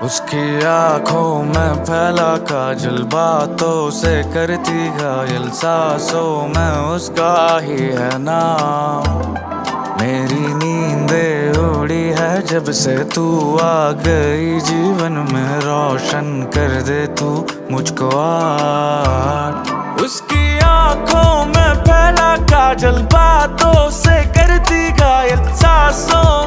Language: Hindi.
उसकी आंखों में फैला काजल, बातों से करती घायल, सांसों में उसका ही है नाम। मेरी नींदें उड़ी है जब से तू आ गई जीवन में, रोशन कर दे तू मुझको आज। उसकी आंखों में फैला काजल, बातों से करती घायल, सांसों